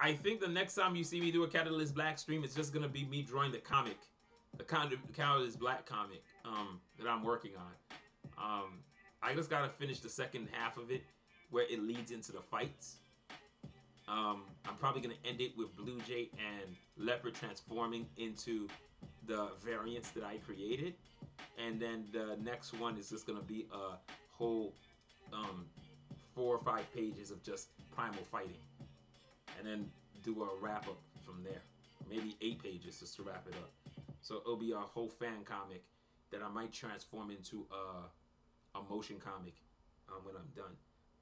I think the next time you see me do a Catalyst Black stream, it's just gonna be me drawing the Catalyst Black comic that I'm working on. I just gotta finish the second half of it where it leads into the fights. I'm probably gonna end it with Blue Jay and Leopard transforming into the variants that I created, and then the next one is just gonna be a whole 4 or 5 pages of just primal fighting, and then do a wrap up from there. Maybe 8 pages just to wrap it up. So it'll be a whole fan comic that I might transform into a motion comic when I'm done.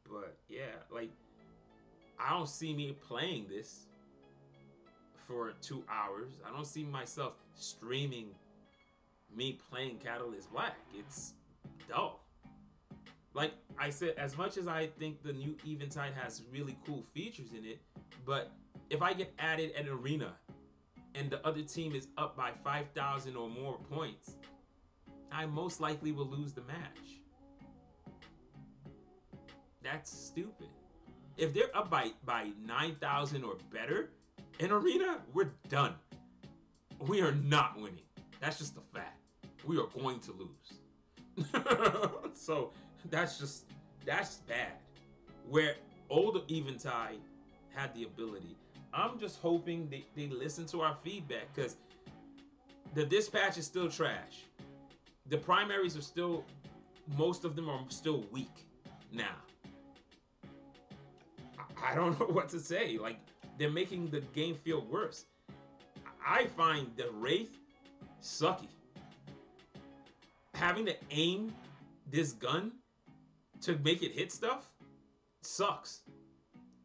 But yeah, like I don't see me playing this for 2 hours. I don't see myself streaming me playing Catalyst Black. It's dull. Like I said, as much as I think the new Eventide has really cool features in it, but if I get added an arena and the other team is up by 5,000 or more points, I most likely will lose the match. That's stupid. If they're up by 9,000 or better in arena, we're done. We are not winning. That's just a fact. We are going to lose. So that's bad. Where old Eventide had the ability. I'm just hoping they listen to our feedback, because the dispatch is still trash. The primaries are still, most of them are still weak now. I don't know what to say. Like, they're making the game feel worse. I find the Wraith sucky. Having to aim this gun to make it hit stuff sucks.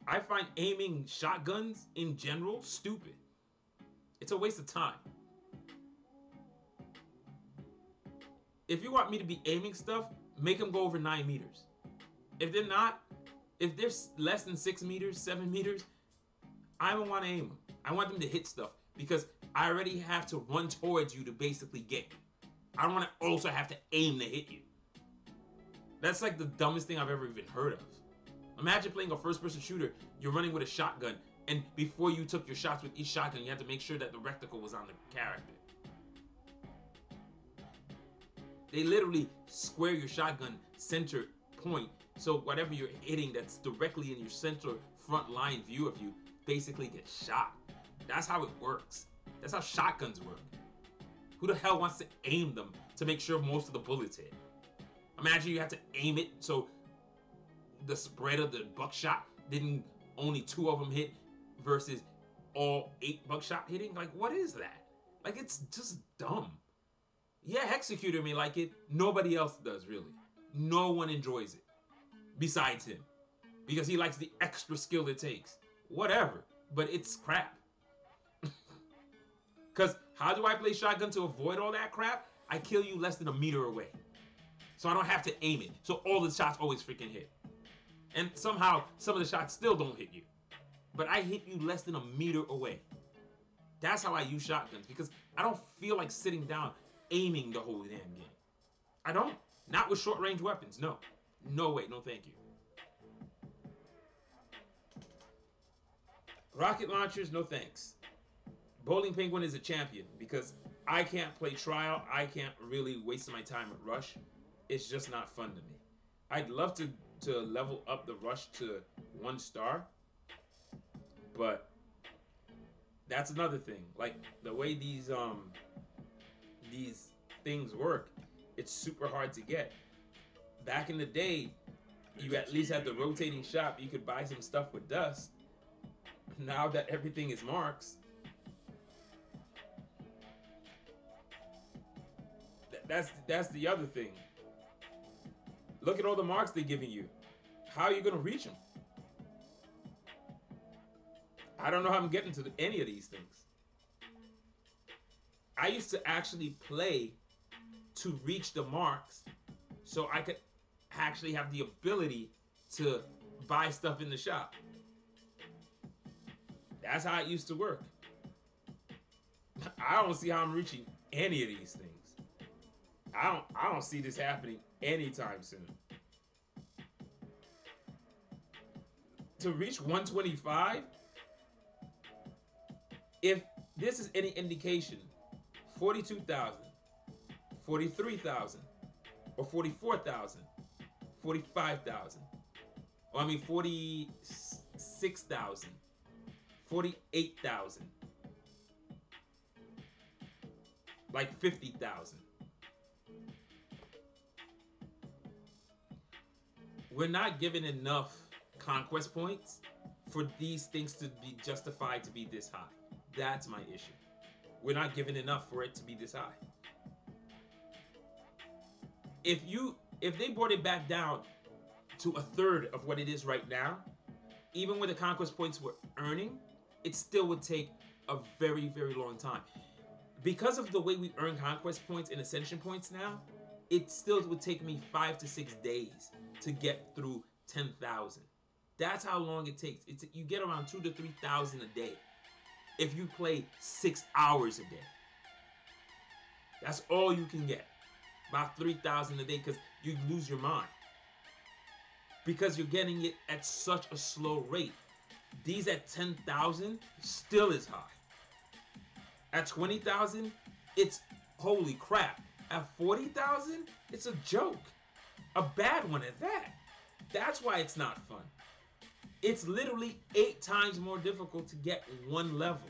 I find aiming shotguns in general stupid. It's a waste of time. If you want me to be aiming stuff, make them go over 9 meters. If they're not, if they're less than 6 meters, 7 meters, I don't want to aim them. I want them to hit stuff, because I already have to run towards you to basically get you. I don't want to also have to aim to hit you. That's like the dumbest thing I've ever even heard of. Imagine playing a first-person shooter, you're running with a shotgun, and before you took your shots with each shotgun, you had to make sure that the reticle was on the character. They literally square your shotgun center point, so whatever you're hitting that's directly in your center front line view of you basically gets shot. That's how it works. That's how shotguns work. Who the hell wants to aim them to make sure most of the bullets hit? Imagine you have to aim it so the spread of the buckshot didn't only 2 of them hit versus all 8 buckshot hitting. Like, what is that? Like, it's just dumb. Yeah, Executor may like it. Nobody else does, really. No one enjoys it besides him, because he likes the extra skill it takes. Whatever, but it's crap. Because how do I play shotgun to avoid all that crap? I kill you less than a meter away, so I don't have to aim it. So all the shots always freaking hit. And somehow, some of the shots still don't hit you. But I hit you less than a meter away. That's how I use shotguns, because I don't feel like sitting down aiming the whole damn game. I don't. Not with short-range weapons, no. No way, no thank you. Rocket launchers, no thanks. Bowling Penguin is a champion, because I can't play Trial. I can't really waste my time with Rush. It's just not fun to me. I'd love to level up the Rush to 1 star, but that's another thing. Like, the way these things work, it's super hard to get. Back in the day, you at least had the rotating shop. You could buy some stuff with dust. Now that everything is marks, that's the other thing. Look at all the marks they're giving you. How are you going to reach them? I don't know how I'm getting to any of these things. I used to actually play to reach the marks so I could actually have the ability to buy stuff in the shop. That's how it used to work. I don't see how I'm reaching any of these things. I don't see this happening anytime soon. To reach 125, If this is any indication, 42,000, 43,000, or 44,000, 45,000, or I mean 46,000, 48,000, like 50,000. We're not given enough conquest points for these things to be justified to be this high. That's my issue. We're not given enough for it to be this high. If they brought it back down to a third of what it is right now, even with the conquest points we're earning, it still would take a very, very long time. Because of the way we earn conquest points and ascension points now, it still would take me 5 to 6 days to get through 10,000. That's how long it takes. You get around 2 to 3,000 a day if you play 6 hours a day. That's all you can get. About 3,000 a day, because you lose your mind. Because you're getting it at such a slow rate. These at 10,000 still is high. At 20,000, it's holy crap. At 40,000, it's a joke. A bad one at that. That's why it's not fun. It's literally 8 times more difficult to get one level.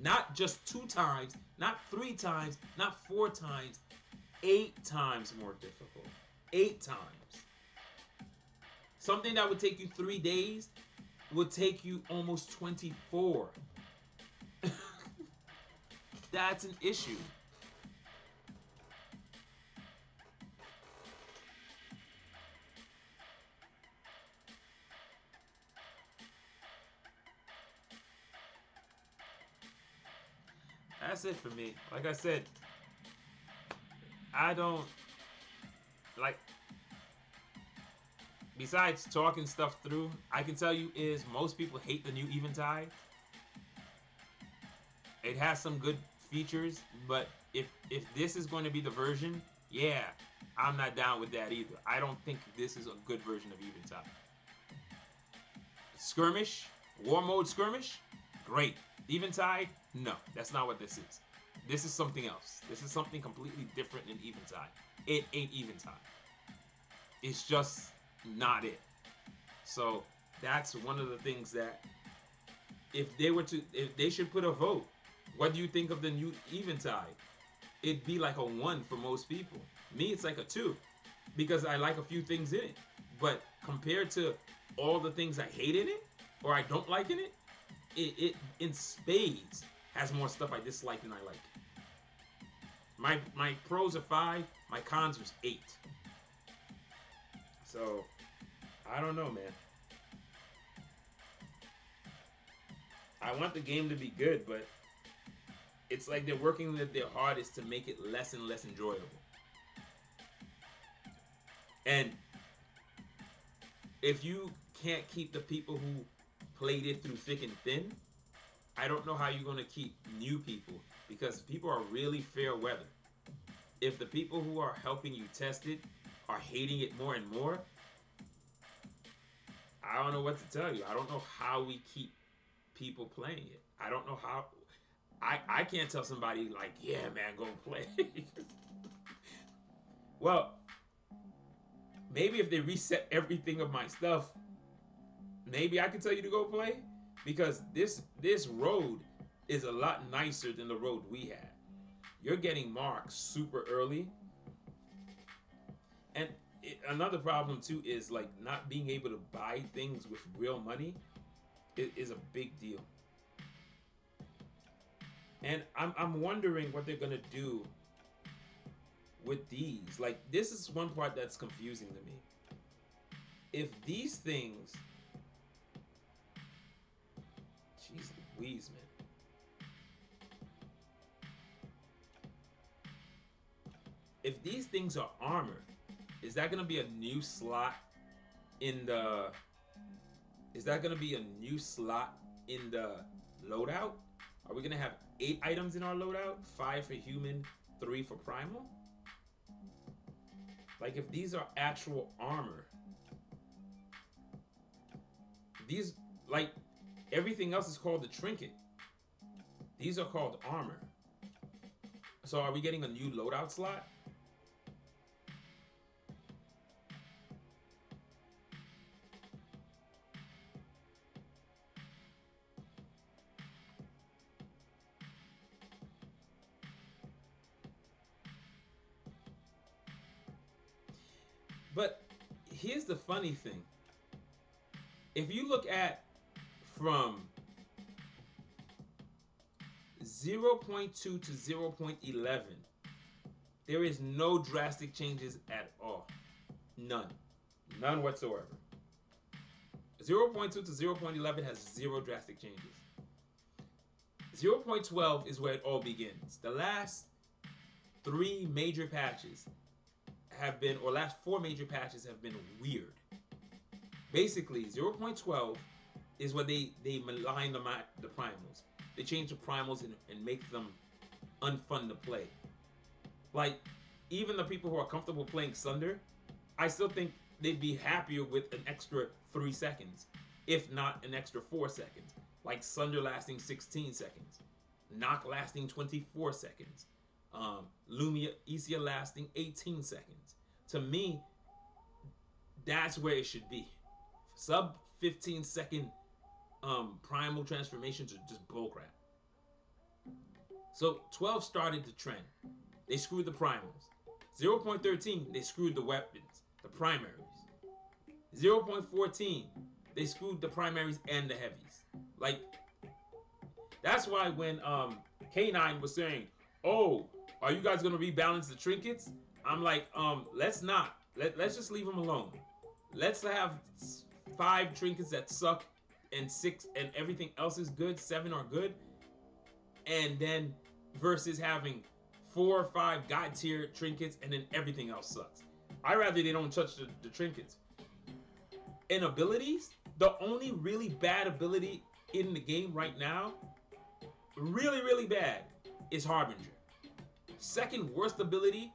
Not just 2 times, not 3 times, not 4 times. 8 times more difficult. 8 times. Something that would take you 3 days would take you almost 24. That's an issue. That's it for me. Like I said, I don't like, besides talking stuff through, I can tell you is most people hate the new Eventide. It has some good features, but if this is going to be the version, yeah, I'm not down with that either. I don't think this is a good version of Eventide. Skirmish, war mode skirmish, great. Eventide, no, that's not what this is. This is something else. This is something completely different than Eventide. It ain't Eventide. It's just not it. So that's one of the things that if they should put a vote, what do you think of the new Eventide? It'd be like a 1 for most people. Me, it's like a 2 because I like a few things in it. But compared to all the things I hate in it or I don't like in it, it in spades has more stuff I dislike than I like. My pros are 5, my cons was 8. So I don't know, man. I want the game to be good, but it's like they're working their hardest to make it less and less enjoyable. And if you can't keep the people who played it through thick and thin, I don't know how you're going to keep new people, because people are really fair weather. If the people who are helping you test it are hating it more and more, I don't know what to tell you. I don't know how we keep people playing it. I don't know how. I can't tell somebody like, yeah, man, go play. Well, maybe if they reset everything of my stuff, maybe I can tell you to go play, because this road is a lot nicer than the road we had. You're getting marks super early, and another problem too is like not being able to buy things with real money is a big deal. And I'm wondering what they're gonna do with these. Like, this is one part that's confusing to me. If these things, jeez Louise, man. If these things are armor, is that gonna be a new slot in the? Is that gonna be a new slot in the loadout? Are we gonna have 8 items in our loadout? 5 for human, 3 for primal? Like, if these are actual armor, these, like, everything else is called the trinket. These are called armor. So are we getting a new loadout slot? But here's the funny thing. If you look at from 0.2 to 0.11, there is no drastic changes at all. None. None whatsoever. 0.2 to 0.11 has zero drastic changes. 0.12 is where it all begins. The last 3 major patches have been, or last 4 major patches have been weird. Basically, 0.12 is where they malign the primals. They change the primals and make them unfun to play. Like, even the people who are comfortable playing Sunder, I still think they'd be happier with an extra 3 seconds, if not an extra 4 seconds. Like Sunder lasting 16 seconds, Nock lasting 24 seconds, Lumia Isia lasting 18 seconds. To me, that's where it should be. Sub 15 second primal transformations are just bullcrap. So 12 started the trend. They screwed the primals. 0.13, they screwed the weapons, the primaries. 0.14, they screwed the primaries and the heavies. Like, that's why when K9 was saying, oh, are you guys going to rebalance the trinkets? I'm like, let's not. Let's just leave them alone. Let's have 5 trinkets that suck and 6 and everything else is good, 7 are good. And then versus having 4 or 5 god tier trinkets and then everything else sucks. I'd rather they don't touch the trinkets. In abilities, the only really bad ability in the game right now, really, really bad, is Harbinger. Second worst ability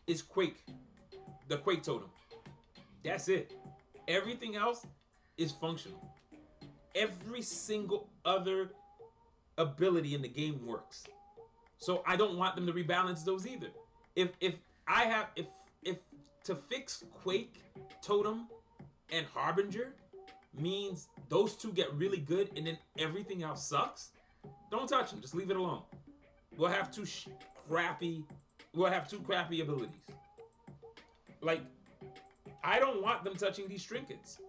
is Quake, the Quake Totem. That's it. Everything else is functional. Every single other ability in the game works. So I don't want them to rebalance those either. If to fix Quake, Totem, and Harbinger means those 2 get really good and then everything else sucks, don't touch them. Just leave it alone. We'll have 2 crappy abilities. Like, I don't want them touching these trinkets.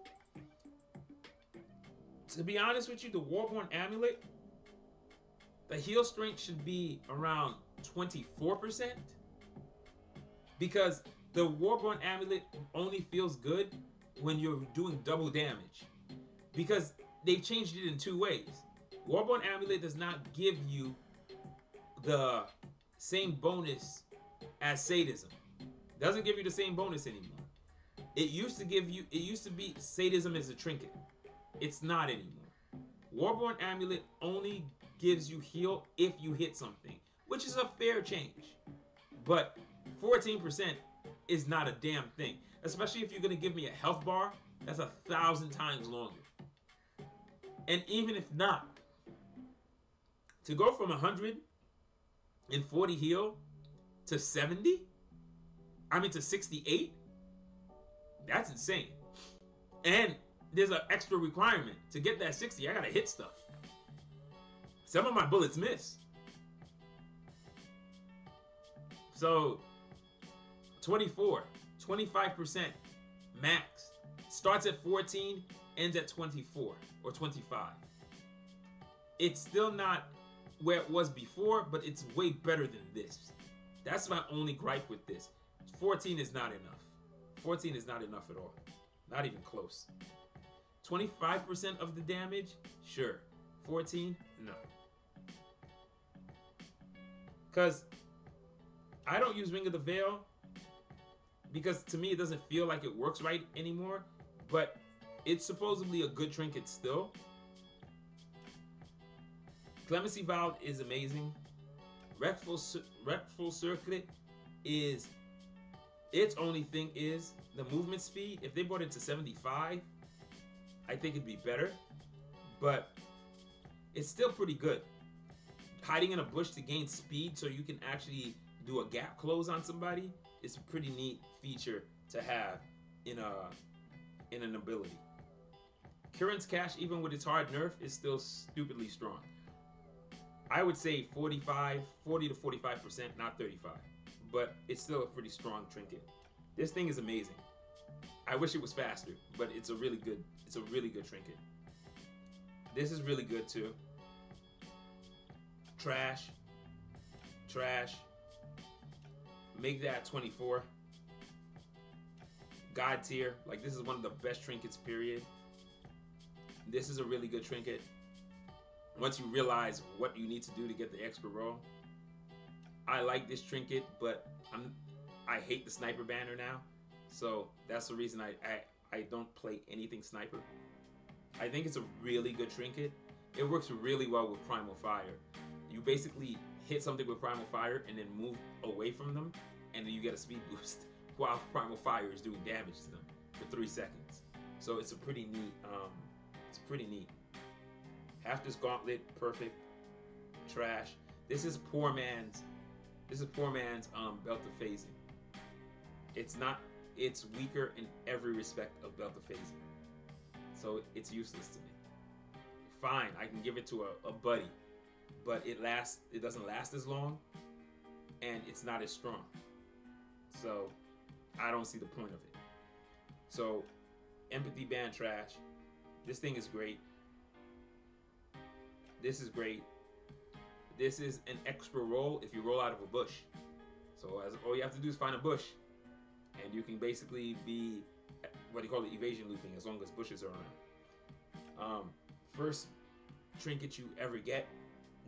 To be honest with you, the Warborn Amulet, the heal strength should be around 24%, because the Warborn Amulet only feels good when you're doing double damage, because they've changed it in 2 ways. Warborn Amulet does not give you the same bonus as Sadism. It doesn't give you the same bonus anymore. It used to be Sadism is a trinket. It's not anymore. Warborn Amulet only gives you heal if you hit something, which is a fair change. But 14% is not a damn thing. Especially if you're going to give me a health bar, that's 1,000 times longer. And even if not, to go from 140 heal to 70, to 68, that's insane. And there's an extra requirement. To get that 60, I gotta hit stuff. Some of my bullets miss. So 24, 25% max. Starts at 14, ends at 24 or 25. It's still not where it was before, but it's way better than this. That's my only gripe with this. 14 is not enough. 14 is not enough at all. Not even close. 25% of the damage? Sure. 14? No. Because I don't use Ring of the Veil because to me it doesn't feel like it works right anymore, but it's supposedly a good trinket still. Clemency Vial is amazing. Wreckful Circlet is, its only thing is the movement speed. If they brought it to 75, I think it'd be better, but it's still pretty good. hiding in a bush to gain speed so you can actually do a gap close on somebody is a pretty neat feature to have in an ability. Kirin's Cash, even with its hard nerf, is still stupidly strong. I would say 40 to 45%, not 35. But it's still a pretty strong trinket. This thing is amazing. I wish it was faster, but it's a really good trinket. This is really good too. Trash. Make that 24. God tier. Like, this is one of the best trinkets, period. This is a really good trinket. Once you realize what you need to do to get the extra roll. I like this trinket, but I hate the sniper banner now. So that's the reason I don't play anything sniper. I think it's a really good trinket. It works really well with Primal Fire. You basically hit something with Primal Fire and then move away from them, and then you get a speed boost while Primal Fire is doing damage to them for 3 seconds. So it's a pretty neat. It's pretty neat. Half this gauntlet, perfect. Trash. This is poor man's. Belt of Phasing. It's weaker in every respect of Belt of Phasing. So it's useless to me. Fine, I can give it to a buddy, but it doesn't last as long, and it's not as strong. So I don't see the point of it. So Empathy Band, trash. This thing is great. This is great. This is an extra roll if you roll out of a bush. So all you have to do is find a bush, and you can basically be what do you call it, evasion looping, as long as bushes are around. First trinket you ever get,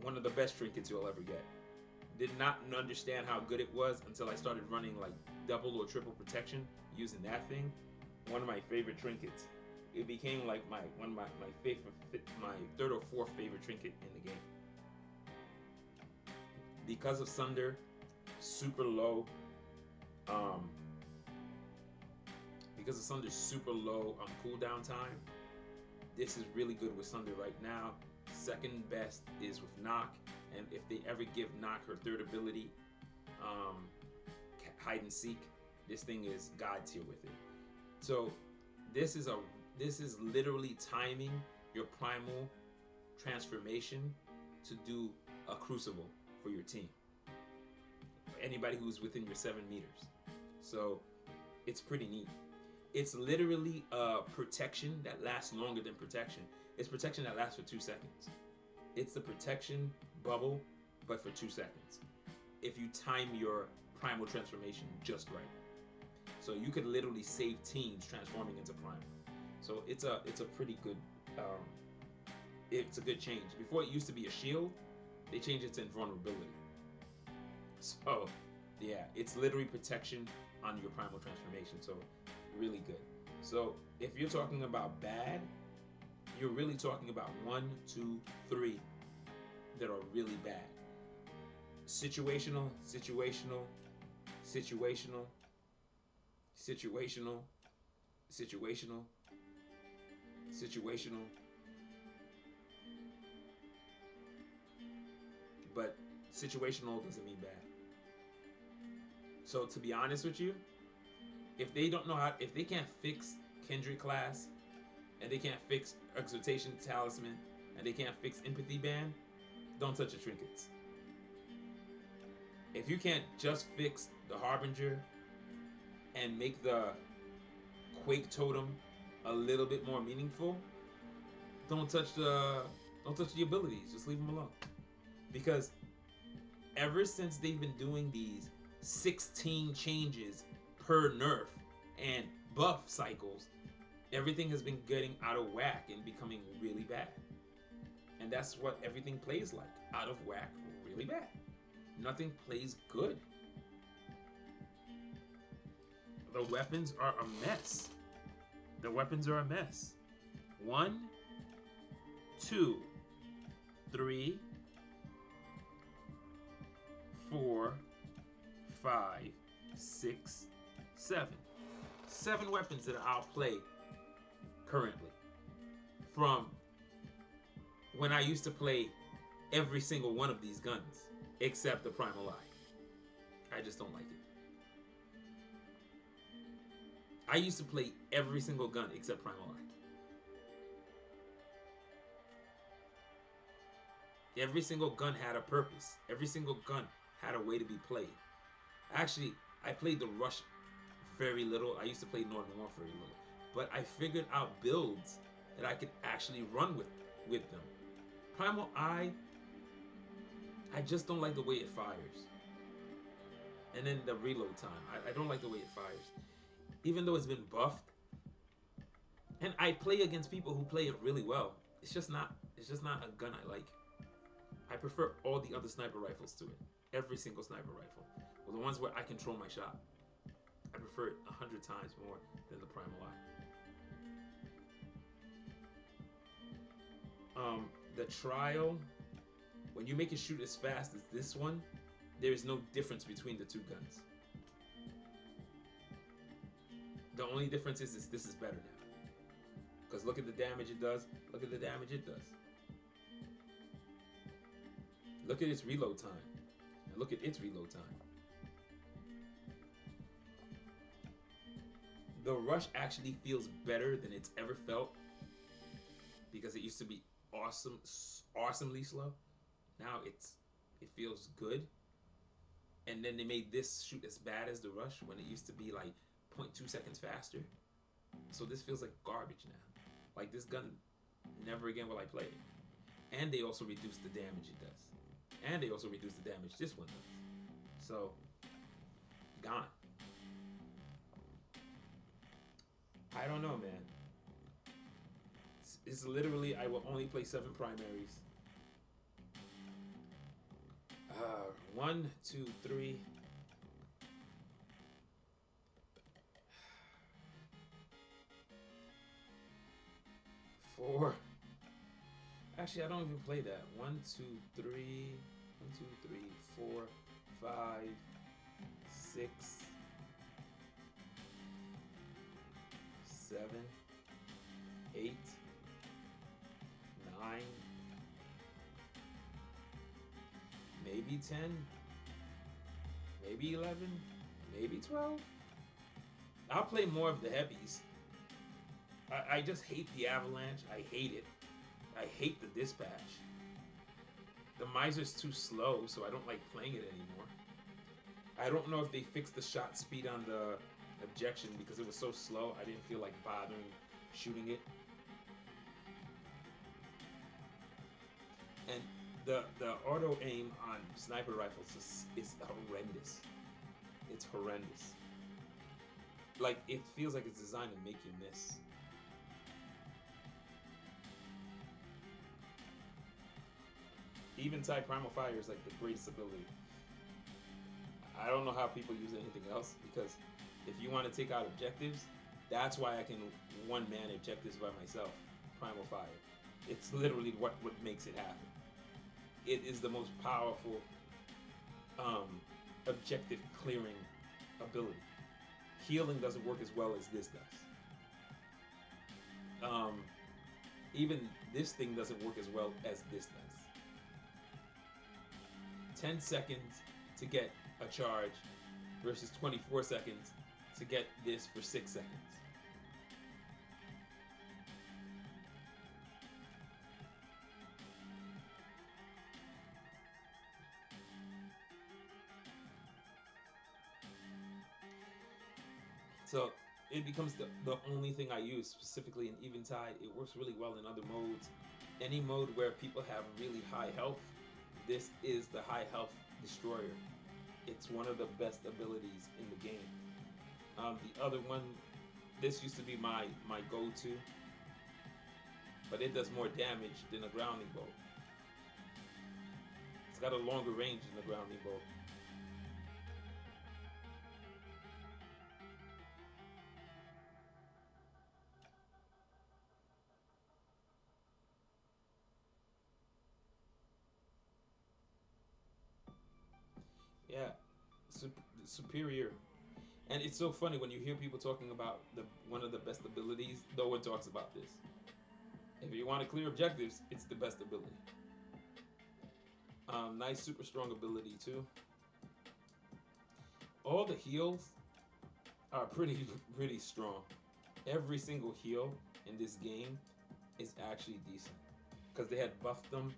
one of the best trinkets you'll ever get. Did not understand how good it was until I started running like double or triple protection using that thing. One of my favorite trinkets. It became like my third or fourth favorite trinket in the game. Because of Sunder, super low. Because of Sunder's super low cooldown time, this is really good with Sunder right now. Second best is with Knock, and if they ever give Knock her third ability, Hide and Seek, this thing is God tier with it. So this is literally timing your primal transformation to do a crucible for your team. Anybody who's within your 7 meters. So it's pretty neat. It's literally protection that lasts longer than protection. It's protection that lasts for 2 seconds. It's the protection bubble, but for 2 seconds. If you time your primal transformation just right. So you could literally save teams transforming into primal. So it's a pretty good it's a good change. Before it used to be a shield, they changed it to invulnerability. So yeah, it's literally protection on your primal transformation. So really good. So if you're talking about bad, you're really talking about 1, 2, 3 that are really bad. Situational, situational, situational, situational, situational, situational. But situational doesn't mean bad. So to be honest with you, if they can't fix Kindred class, and they can't fix Exhortation Talisman, and they can't fix Empathy Band, don't touch the trinkets. If you can't just fix the Harbinger and make the Quake Totem a little bit more meaningful, don't touch the abilities. Just leave them alone. Because ever since they've been doing these 16 changes per nerf and buff cycles, everything has been getting out of whack and becoming really bad. And that's what everything plays like. Out of whack, really bad. Nothing plays good. The weapons are a mess. The weapons are a mess. 1, 2, 3, 4, 5, 6, 7. 7 weapons that I'll play currently. From when I used to play every single one of these guns except the Primal Eye. I just don't like it. I used to play every single gun except Primal Eye. Every single gun had a purpose. Every single gun had a way to be played. Actually, I played the Rush very little. I used to play Northern Warfare very little. But I figured out builds that I could actually run with them. Primal Eye, I just don't like the way it fires. And then the reload time. I don't like the way it fires. Even though it's been buffed. And I play against people who play it really well. It's just not a gun I like. I prefer all the other sniper rifles to it. Every single sniper rifle. Well, the ones where I control my shot. I prefer it 100 times more than the Primal Eye. The Trial, when you make it shoot as fast as this one, there is no difference between the two guns. The only difference is this is better now. Because look at the damage it does. Look at the damage it does. Look at its reload time. And look at its reload time. The Rush actually feels better than it's ever felt. Because it used to be awesomely slow. Now it feels good. And then they made this shoot as bad as the Rush when it used to be like 0.2 seconds faster. So this feels like garbage now. Like this gun, never again will I play it. And they also reduced the damage it does. And they also reduced the damage this one does. So, gone. I don't know, man. It's literally, I will only play 7 primaries. 1, 2, 3. 4. Actually, I don't even play that. 1, 2, 3. 1, 2, 3, 4, 5, 6, 7, 8, 9, maybe 10, maybe 11, maybe 12. I'll play more of the heavies. I just hate the Avalanche. I hate it. I hate the Dispatch. The Miser's too slow, so I don't like playing it anymore. I don't know if they fixed the shot speed on the Objection because it was so slow. I didn't feel like bothering shooting it. And the auto aim on sniper rifles is horrendous. It's horrendous. Like, it feels like it's designed to make you miss. Eventide Primal Fire is like the greatest ability. I don't know how people use anything else, because if you want to take out objectives, that's why I can one-man objectives by myself. Primal Fire. It's literally what makes it happen. It is the most powerful objective clearing ability. Healing doesn't work as well as this does. Even this thing doesn't work as well as this does. 10 seconds to get a charge versus 24 seconds to get this for 6 seconds. So it becomes the only thing I use, specifically in Eventide. It works really well in other modes. Any mode where people have really high health, this is the high health destroyer. It's one of the best abilities in the game. The other one, this used to be my go-to, but it does more damage than a grounding bolt. It's got a longer range than the grounding bolt. Yeah, superior. And it's so funny when you hear people talking about one of the best abilities. No one talks about this. If you want to clear objectives, it's the best ability. Nice super strong ability too. All the heals are pretty strong. Every single heal in this game is actually decent because they had buffed them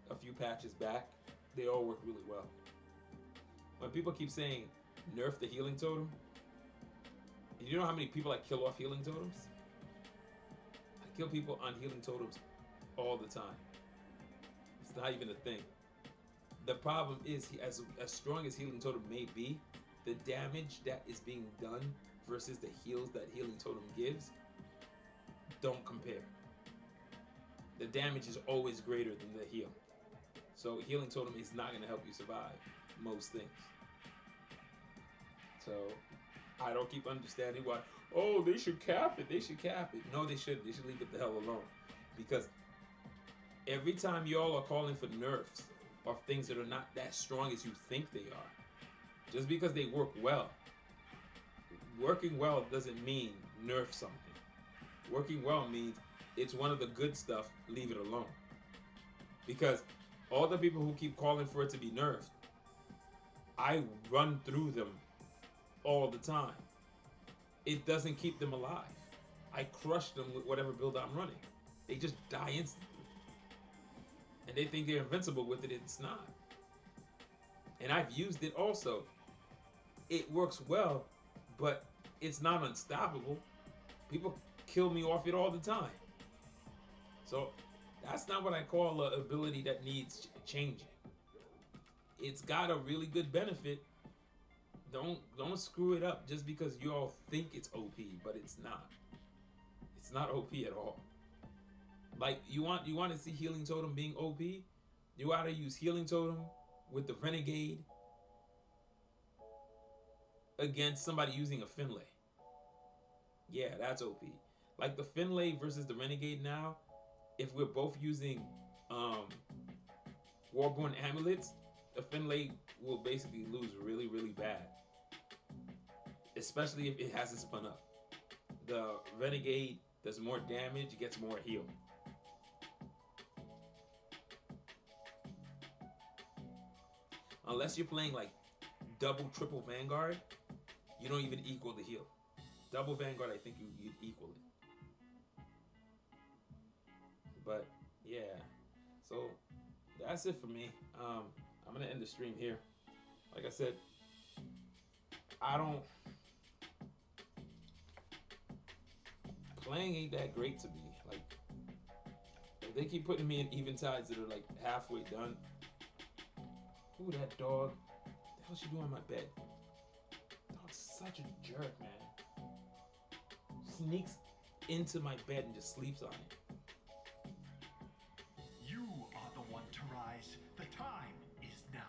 a few patches back. They all work really well. When people keep saying nerf the healing totem, you know how many people I kill off healing totems? I kill people on healing totems all the time. It's not even a thing. The problem is, as strong as healing totem may be, the damage that is being done versus the heals that healing totem gives don't compare. The damage is always greater than the heal. So healing totem is not going to help you survive most things. So I don't keep understanding why. Oh, they should cap it. They should cap it. No, they shouldn't. They should leave it the hell alone. Because every time y'all are calling for nerfs of things that are not that strong as you think they are, just because they work well, working well doesn't mean nerf something. Working well means it's one of the good stuff, leave it alone. Because all the people who keep calling for it to be nerfed, I run through them all the time. It doesn't keep them alive. I crush them with whatever build I'm running. They just die instantly. And they think they're invincible with it. It's not. And I've used it also. It works well, but it's not unstoppable. People kill me off it all the time. So that's not what I call an ability that needs changing. It's got a really good benefit. Don't screw it up just because you all think it's OP, but it's not. It's not OP at all. Like you want to see Healing Totem being OP? You gotta use Healing Totem with the Renegade against somebody using a Finlay. Yeah, that's OP. Like the Finlay versus the Renegade now, if we're both using um, Warborn Amulets, the Finlay will basically lose really, really bad. Especially if it hasn't spun up. The Renegade does more damage, gets more heal. Unless you're playing like double, triple Vanguard, you don't even equal the heal. Double Vanguard, I think you'd equal it. But yeah, so that's it for me. I'm gonna end the stream here. Like I said, I don't playing ain't that great to me. Like if they keep putting me in eventides that are like halfway done. Ooh, that dog. What the hell she doing on my bed? Dog's such a jerk, man. Sneaks into my bed and just sleeps on it. You are the one to rise. The time is now.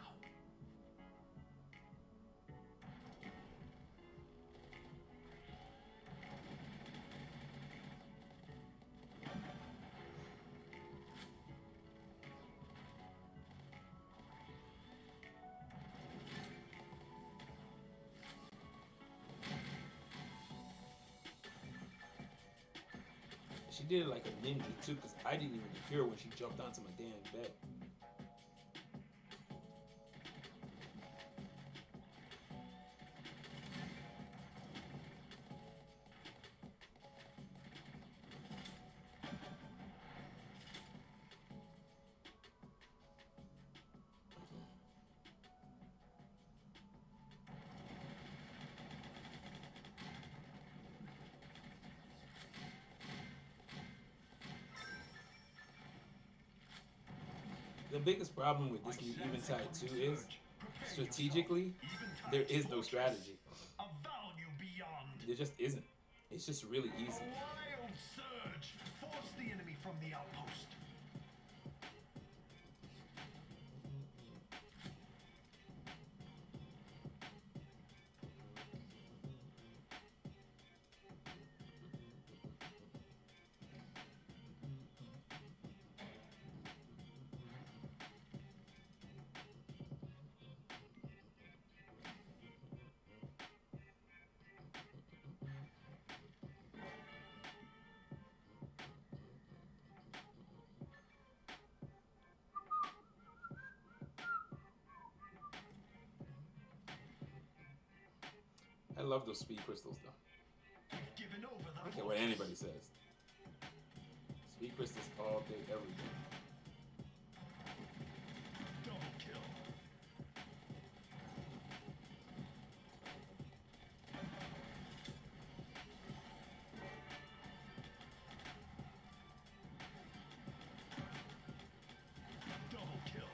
She did it like a ninja too, because I didn't even hear her when she jumped onto my damn bed. The biggest problem with this new Eventide 2 is, strategically, there is no strategy. A value beyond. There just isn't. It's just really A easy. wild surge. Force the enemy from the outpost. love those speed crystals though. Given over the I don't care what anybody says. Speed crystals all day, every day. Double kill. Double kill.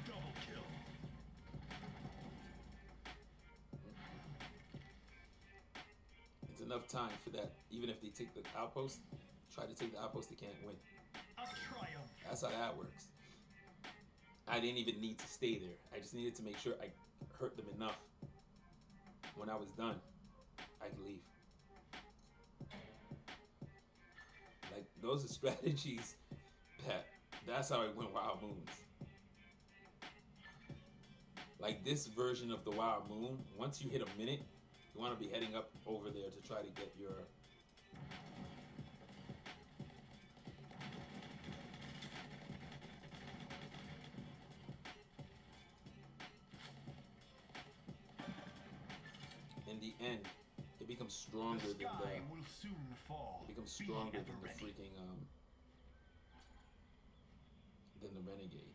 Double kill. It's enough time for that. Even if they take the outpost, try to take the outpost, they can't win. A triumph. That's how that works. I didn't even need to stay there. I just needed to make sure I hurt them enough. When I was done, I could leave. Like, those are strategies that's how I win Wild Moons. Like, this version of the Wild Moon, once you hit a minute, you want to be heading up over there to try to get your... In the end, it becomes stronger The than sky the... will soon fall. It becomes Be stronger ever than the ready. freaking, than the Renegade.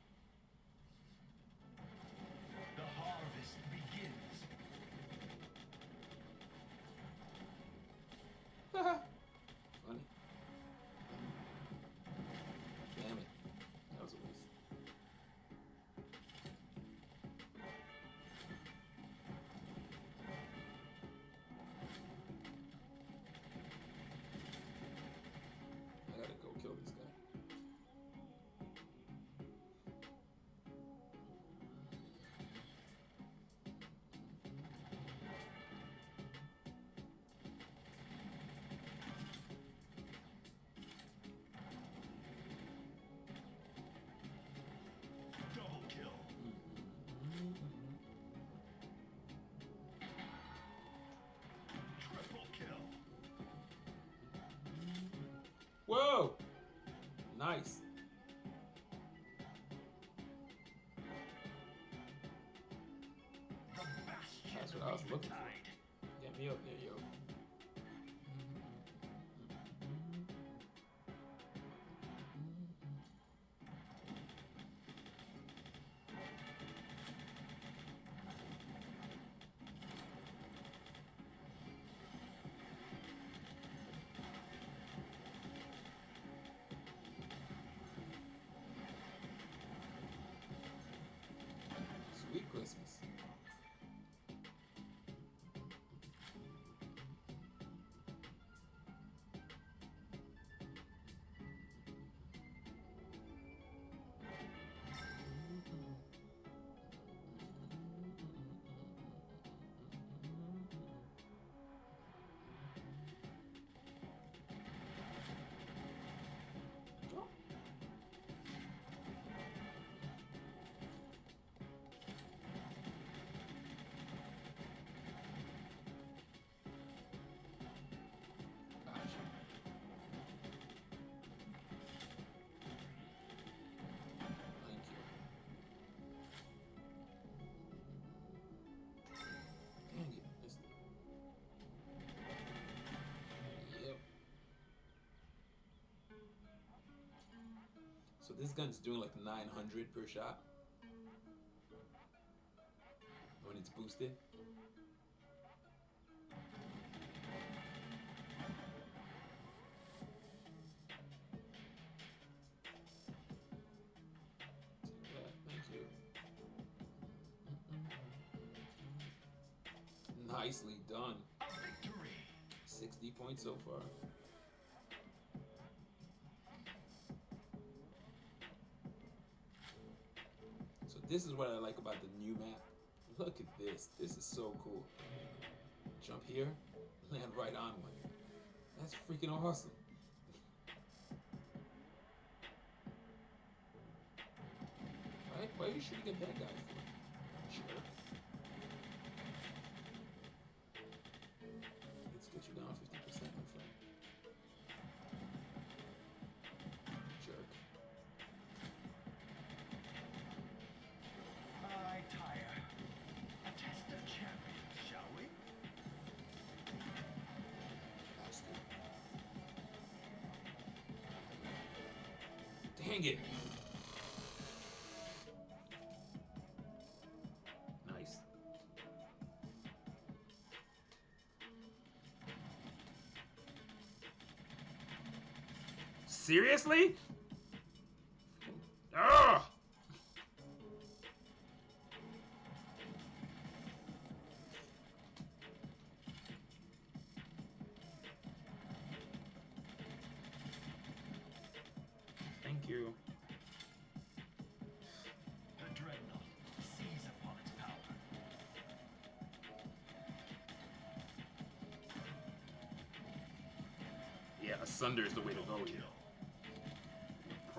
The harvest begins. Funny. Damn it. That was a waste. I gotta go kill this guy. Double kill. Triple kill. Whoa! Nice. The bastion That's of what I was looking Eventide. for. Get me up there, yo. Sweet Christmas. Oh. Gotcha. Thank you. Dang it. Missed it. Yep. So this gun's doing like 900 per shot when it's boosted. Yeah, thank you. Nicely done. A victory. 60 points so far. So this is what I like about the new map. Look at this. This is so cool. Jump here, land right on one. That's freaking awesome. Right? Why are you shooting at that guy for? Sure. Let's get you down 50%, my friend. Dang it. Nice. Seriously? Ugh! Thank you. The dreadnought seize upon its power. Yeah, Asunder is the way to go Double here. kill.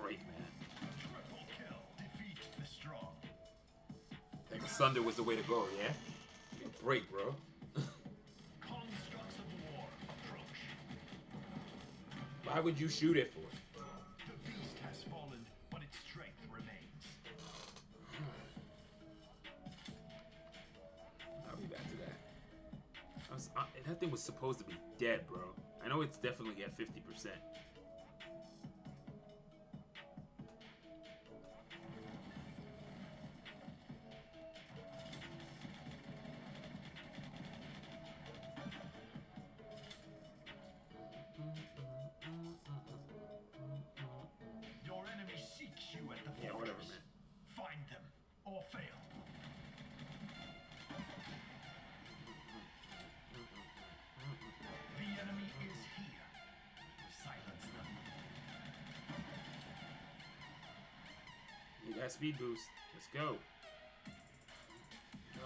Break, man. Triple kill. Defeat the strong. Like Asunder was the way to go, yeah? Break, bro. Constructs of war approach. Why would you shoot it for? The beast has fallen, but its strength remains. I'll be back to that. That thing was supposed to be dead, bro. I know it's definitely at 50%. Your enemy seeks you at the Yeah, fortress. whatever, man. Find them or fail. The enemy is here. Silence them. You got speed boost. Let's go. Go.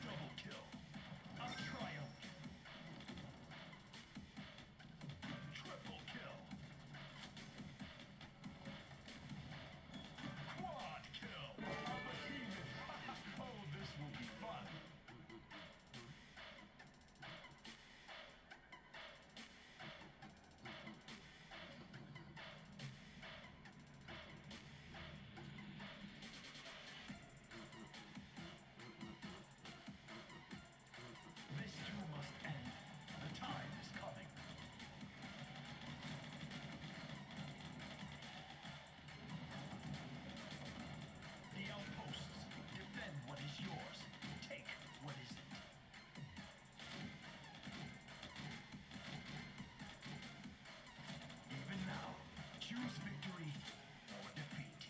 Double kill. A triumph. Triple kill. Quad kill. A behemoth. Oh, this will be fun. This too must end. The time is coming. The outposts. Defend what is yours. Take what isn't. Even now, choose victory or defeat.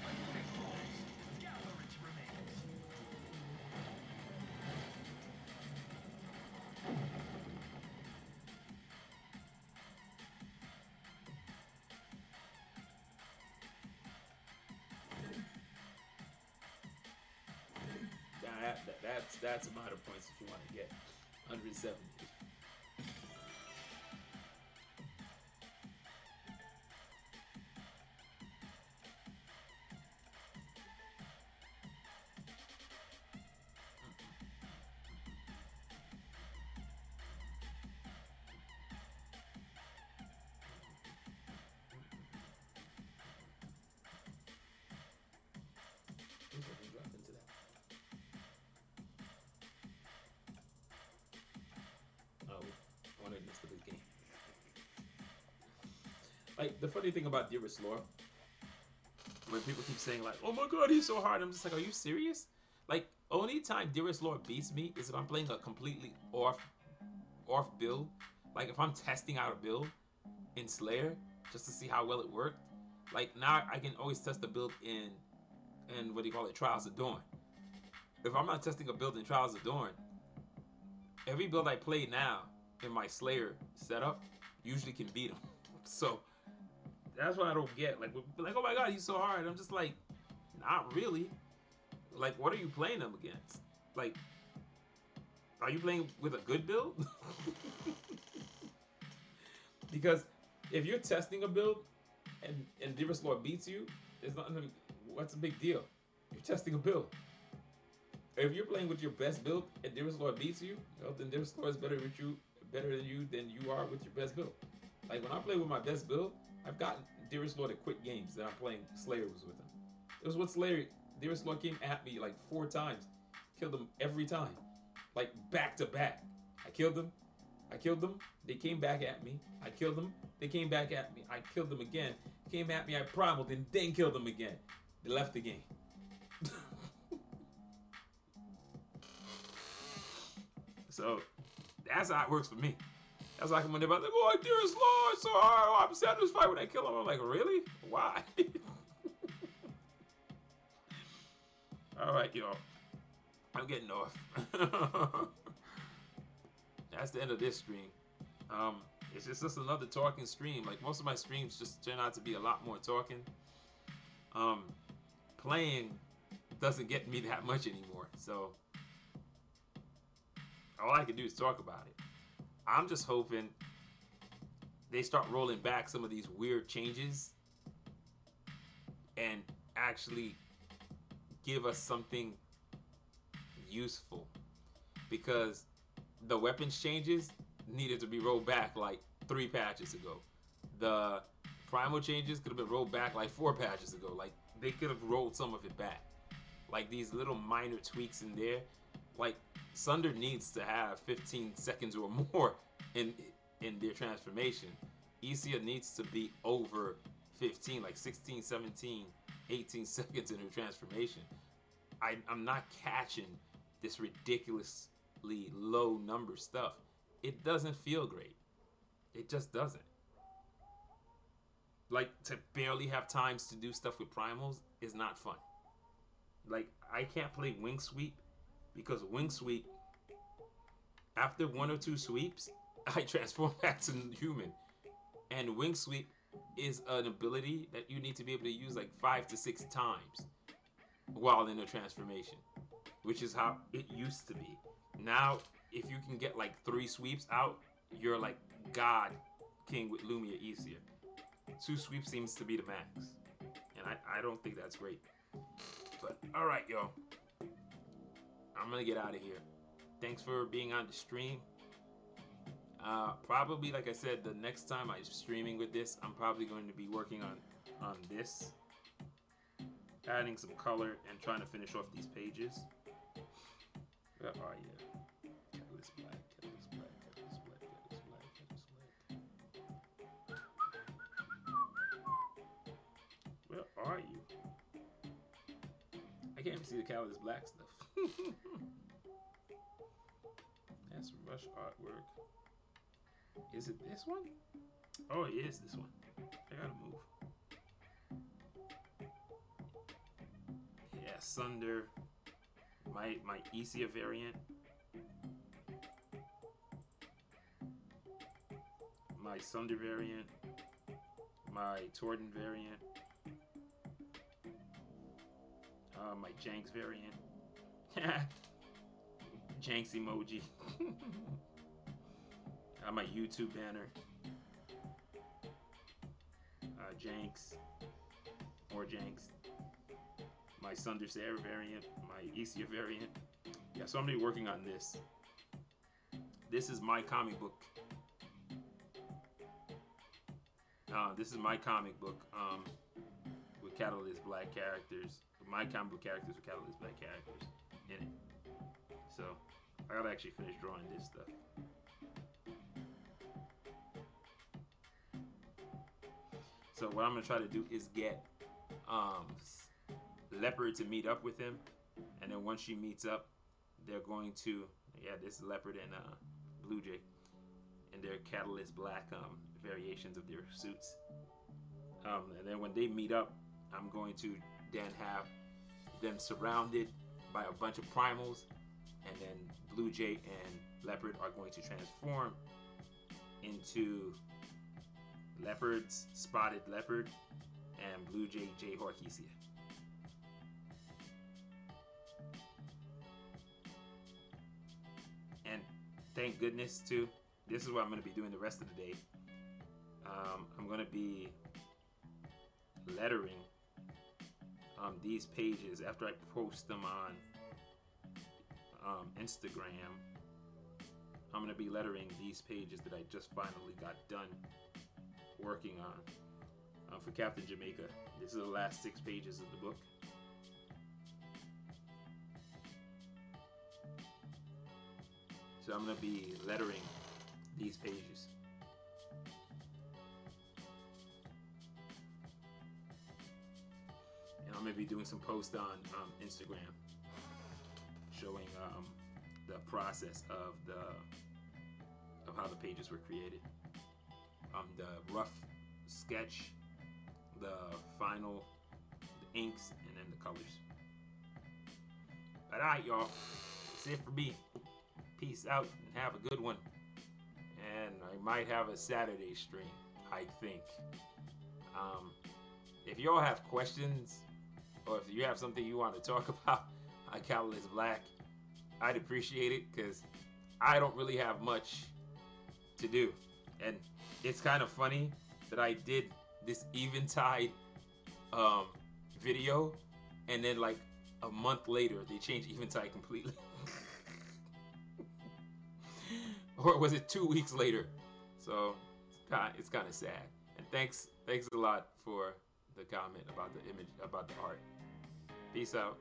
Victory falls. Gather its remains. That's amount of points if you want to get 170. Oops, I can drop into that. Oh, I wanted to miss the big game. Like the funny thing about Dearest Lore, when people keep saying like, "Oh my God, he's so hard," I'm just like, "Are you serious?" Like, only time Dearest Lore beats me is if I'm playing a completely off build. Like if I'm testing out a build in Slayer just to see how well it worked. Like now I can always test the build in what do you call it, Trials of Dawn. If I'm not testing a build in Trials of Dawn, every build I play now in my Slayer setup usually can beat him. So that's what I don't get. Like, oh my God, he's so hard. I'm just like, not really. Like, what are you playing him against? Like, are you playing with a good build? Because if you're testing a build and Dearest Lord beats you, there's nothing. What's a big deal? You're testing a build. If you're playing with your best build and Dearest Lord beats you, well, then Dearest Lord is better than you are with your best build. Like when I play with my best build, I've gotten Dearest Lord to quit games that I'm playing Slayer was with him. It was what Slayer. Dearest Lord came at me like 4 times, killed him every time, like back to back. I killed them. I killed them. They came back at me. I killed them. They came back at me. I killed them again. Came at me. I primaled and then killed them again. They left the game. So that's how it works for me. That's like when they're like, "Oh, Dearest Lord, so hard. I'm satisfied when I kill him." I'm like, really? Why? All right, y'all. I'm getting off. That's the end of this stream. It's just another talking stream. Like most of my streams just turn out to be a lot more talking. Playing doesn't get me that much anymore. So all I can do is talk about it. I'm just hoping they start rolling back some of these weird changes and actually give us something useful, because the weapons changes needed to be rolled back like 3 patches ago. The primal changes could have been rolled back like 4 patches ago. Like they could have rolled some of it back. Like these little minor tweaks in there. Like Sunder needs to have 15 seconds or more in their transformation. Isia needs to be over 15, like 16, 17, 18 seconds in her transformation. I'm not catching this ridiculously low number stuff. It doesn't feel great. It just doesn't. Like to barely have times to do stuff with primals is not fun. Like I can't play Wing Sweep because Wing Sweep, after 1 or 2 sweeps, I transform back to human. And Wing Sweep is an ability that you need to be able to use like 5 to 6 times while in a transformation, which is how it used to be. Now, if you can get like 3 sweeps out, you're like God King with Lumia Isia. 2 sweeps seems to be the max, and I don't think that's great. But all right, y'all, I'm gonna get out of here. Thanks for being on the stream. Probably, like I said, the next time I'm streaming with this, I'm probably going to be working on this, adding some color and trying to finish off these pages. Where are you? Catalyst Black, Catalyst Black, Catalyst Black, Catalyst Black, Catalyst Black. Where are you? I can't even see the Catalyst Black stuff. That's rush artwork. Is it this one? Oh, it is this one. I gotta move. Yeah, Sunder. My Isia variant. My Sunder variant. My Torden variant. My Janks variant. Janks emoji. My YouTube banner. Janks. More Janks. My Sunder Sarah variant. My Isia variant. Yeah, so I'm gonna be working on this. This is my comic book. This is my comic book with Catalyst Black characters. My comic book characters with Catalyst Black characters in it. So I gotta actually finish drawing this stuff. So what I'm gonna try to do is get Leopard to meet up with him, and then once she meets up, they're going to, yeah, this is Leopard and Blue Jay, and their Catalyst Black variations of their suits. And then when they meet up, I'm going to then have them surrounded by a bunch of primals, and then Blue Jay and Leopard are going to transform into Leopard's Spotted Leopard and Blue Jay Jayhawk Isia. And thank goodness too, this is what I'm going to be doing the rest of the day. I'm gonna be lettering these pages after I post them on Instagram. I'm gonna be lettering these pages that I just finally got done working on for Captain Jamaica. This is the last 6 pages of the book. So I'm gonna be lettering these pages. And I'm gonna be doing some posts on Instagram showing the process of how the pages were created. The rough sketch, the final, the inks, and then the colors. But alright, y'all, that's it for me. Peace out and have a good one. And I might have a Saturday stream, I think. If y'all have questions, or if you have something you want to talk about on Catalyst Black, I'd appreciate it, because I don't really have much to do. And it's kind of funny that I did this Eventide video, and then like a month later they changed Eventide completely. Or was it 2 weeks later? So it's kind of sad. And thanks a lot for the comment about the image, about the art. Peace out.